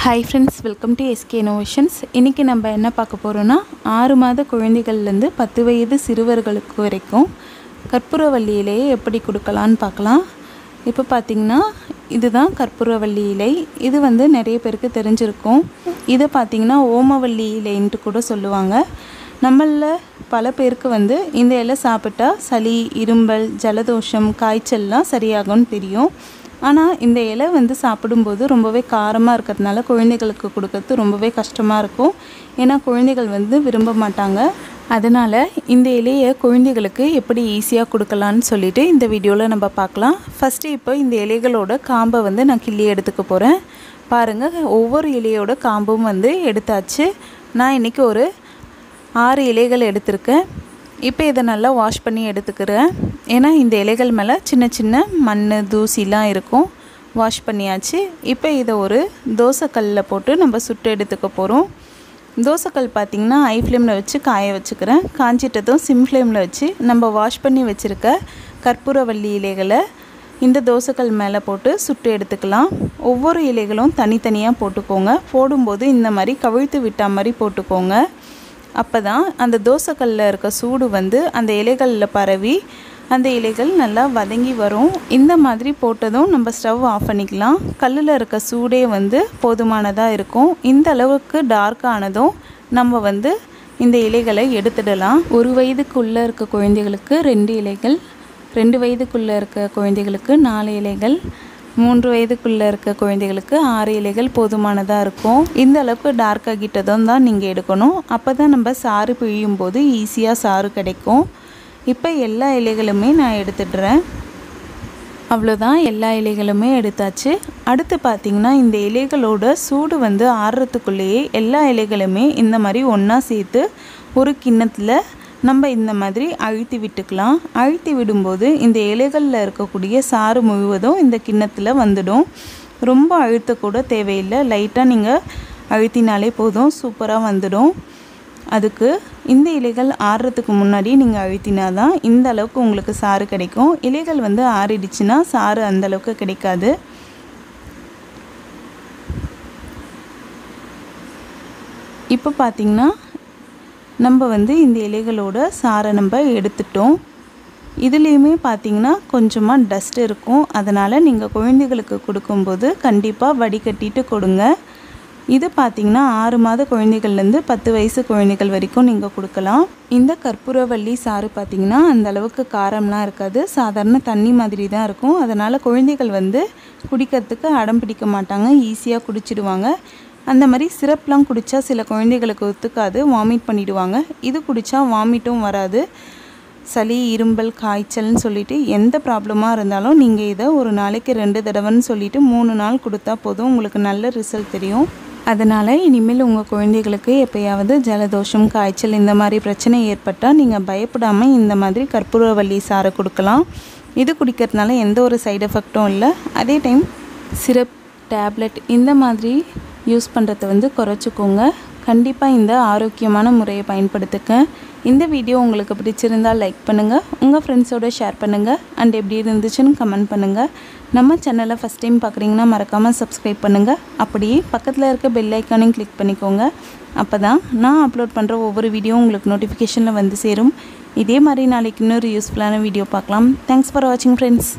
Hi friends, welcome to SK Innovations. இன்னைக்கு நம்ம என்ன பார்க்க போறோம்னா 6 மாத குழந்தைகள்ல இருந்து 10 வயது சிறுவர்களுக்கு வரைக்கும் கற்பூரவள்ளி இலையை எப்படி கொடுக்கலாம்னு பார்க்கலாம். இப்போ பாத்தீங்கன்னா இதுதான் கற்பூரவள்ளி இலை. இது வந்து நிறைய பேருக்கு தெரிஞ்சிருக்கும். இத பாத்தீங்கன்னா ஓமவல்லி இலைன்னு கூட சொல்லுவாங்க. நம்மள பல பேருக்கு வந்து இந்த இலை சாப்பிட்டா சளி, இரும்பல், ஜலதோஷம், காய்ச்சல்லாம் சரியாகும்னு தெரியும். ஆனா இந்த இலை வந்து சாப்பிடும்போது ரொம்பவே காரமா இருக்கிறதுனால குழந்தைகளுக்கு கொடுக்கிறது ரொம்பவே கஷ்டமா இருக்கும். ஏன்னா குழந்தைகள் வந்து விரும்ப மாட்டாங்க. அதனால இந்த இலையை குழந்தைகளுக்கு எப்படி ஈஸியா கொடுக்கலாம்னு சொல்லிட்டு இந்த வீடியோல நம்ம பார்க்கலாம். ஃபர்ஸ்ட் இப்போ இந்த இலைகளோட காம்பை வந்து நான் கிள்ளி எடுத்துக்க போறேன். பாருங்க, ஒவ்வொரு இலையோட காம்பும் வந்து எடுத்தாச்சு. நான் இன்னைக்கு ஒரு 6 இலைகள் எடுத்துர்க்கேன். இப்போ இத நல்லா வாஷ் பண்ணி எடுத்துக்கிறேன். ஏன்னா இந்த இலைகள் மேல சின்ன சின்ன மண், தூசிலாம் இருக்கும். வாஷ் பண்ணியாச்சு. இப்போ இத ஒரு தோசைக்கல்ல போட்டு நம்ம சுட்டு எடுத்துக்க போறோம். தோசைக்கல் பாத்தீங்கன்னா ஹை ஃப்ளேம்ல வச்சு காய வச்சுக்கிறேன். காஞ்சிட்டதும் சிம் ஃப்ளேம்ல வச்சு நம்ம வாஷ் பண்ணி வச்சிருக்க கற்பூரவள்ளி இலைகளை இந்த தோசைக்கல் மேல போட்டு சுட்டு எடுத்துக்கலாம். ஒவ்வொரு இலைகளும் தனித்தனியா போட்டுக்கோங்க. போடும்போது இந்த மாதிரி கவிழ்த்து விட்ட மாதிரி போட்டுக்கோங்க. அப்பதான் அந்த தோசைக்கல்ல இருக்க சூடு வந்து அந்த இலைகள்ல பரவி அந்த இலைகள் நல்லா வதங்கி வரும். இந்த மாதிரி போட்டதும் நம்ம ஸ்டவ் ஆஃப் பண்ணிக்கலாம். கல்லுல இருக்க சூடே வந்து போதுமானதா இருக்கும். இந்த அளவுக்கு டார்க் ஆனதும் நம்ம வந்து இந்த இலைகளை எடுத்துடலாம். 1 வயதுக்குள்ள இருக்க குழந்தைகளுக்கு 2 இலைகள், 2 வயதுக்குள்ள இருக்க குழந்தைகளுக்கு 4 இலைகள், 3 வயதுக்குள்ள இருக்க குழந்தைகளுக்கு 6 இலைகள் போதுமானதா இருக்கும். இந்த அளவுக்கு டார்க் ஆகிட்டதும் தான் நீங்க எடுக்கணும். அப்பதான் நம்ம சாறு பிழியும் போது ஈஸியா சாறு கிடைக்கும். இப்போ எல்லா இலைகளுமே நான் எடுத்துடுறேன். அவ்வளவுதான், எல்லா இலைகளுமே எடுத்தாச்சு. அடுத்து பாத்தீங்கன்னா இந்த இலைகளோட சூடு வந்து ஆறறதுக்குள்ளேயே எல்லா இலைகளுமே இந்த மாதிரி ஒண்ணா சேர்த்து ஒரு கிண்ணத்துல நம்ம இந்த மாதிரி அழுத்தி விட்டுக்கலாம். அழுத்தி விடும்போது இந்த இலைகள்ல இருக்கக்கூடிய சாறு முழுவதும் இந்த கிண்ணத்துல வந்துடும். ரொம்ப அழுத்த கூட தேவையில்லை. லைட்டா நீங்க அழுத்தினாலே போதும், சூப்பரா வந்துடும். அதுக்கு இந்த இலைகள் ஆறறதுக்கு முன்னாடி நீங்க அழுத்தினாதான் இந்த அளவுக்கு உங்களுக்கு சாறு கிடைக்கும். இலைகள் வந்து ஆறிடுச்சுன்னா சாறு அந்த அளவுக்கு கிடைக்காது. இப்போ பாத்தீங்கன்னா நம்ம வந்து இந்த இலைகளோட சாறை நம்ம எடுத்துட்டோம். இதுலயுமே பாத்தீங்கன்னா கொஞ்சமா டஸ்ட் இருக்கும். அதனால நீங்க குழந்தைகளுக்கு கொடுக்கும்போது கண்டிப்பா வடிகட்டிட்டு கொடுங்க. இது பாத்தீங்கன்னா 6 மாத குழந்தைகள்ல இருந்து 10 வயசு குழந்தைகள் வரைக்கும் நீங்க கொடுக்கலாம். இந்த கற்பூரவள்ளி சாறு பாத்தீங்கன்னா அந்த அளவுக்கு காரம்லாம் இருக்காது. சாதாரண தண்ணி மாதிரி தான் இருக்கும். அதனால குழந்தைகள் வந்து குடிக்கிறதுக்கு அடம் பிடிக்க மாட்டாங்க. ஈஸியா குடிச்சிடுவாங்க. அந்த மாதிரி சிரப்லாம் குடிச்சா சில குழந்தைகளுக்கு ஒத்துக்காது, வாமிட் பண்ணிடுவாங்க. இது குடிச்சா வாமிட்டும் வராது. சளி, இரும்பல், காய்ச்சல்னு சொல்லிட்டு எந்த ப்ராப்ளமா இருந்தாலும் நீங்க இத ஒரு நாளைக்கு 2 தடவைன்னு சொல்லிட்டு 3 நாள் கொடுத்தா போதும். உங்களுக்கு நல்ல ரிசல்ட் தெரியும். அதனால இனிமேல் உங்க குழந்தைகளுக்கு எப்பயாவது ஜலதோஷம், காய்ச்சல் இந்த மாதிரி பிரச்சனை ஏற்பட்டா நீங்க பயப்படாம இந்த மாதிரி கற்பூரவள்ளி சாறை கொடுக்கலாம். இது குடிக்கிறதுனால எந்த ஒரு சைடு எஃபெக்ட்டும் இல்லை. அதே டைம் சிரப், டேப்லெட் இந்த மாதிரி யூஸ் பண்ணுறதை வந்து குறைச்சிக்கோங்க. கண்டிப்பாக இந்த ஆரோக்கியமான முறையை பயன்படுத்துங்க. இந்த வீடியோ உங்களுக்கு பிடிச்சிருந்தால் லைக் பண்ணுங்கள், உங்கள் ஃப்ரெண்ட்ஸோட ஷேர் பண்ணுங்கள், அண்ட் எப்படி இருந்துச்சுன்னு கமெண்ட் பண்ணுங்கள். நம்ம சேனலை ஃபஸ்ட் டைம் பார்க்குறீங்கன்னா மறக்காமல் சப்ஸ்கிரைப் பண்ணுங்கள். அப்படியே பக்கத்தில் இருக்க பெல் ஐக்கானையும் கிளிக் பண்ணிக்கோங்க. அப்போ தான் நான் அப்லோட் பண்ணுற ஒவ்வொரு வீடியோ உங்களுக்கு நோட்டிஃபிகேஷனில் வந்து சேரும். இதே மாதிரி நாளைக்கு இன்னொரு யூஸ்ஃபுல்லான வீடியோ பார்க்கலாம். தேங்க்ஸ் ஃபார் வாட்சிங் ஃப்ரெண்ட்ஸ்.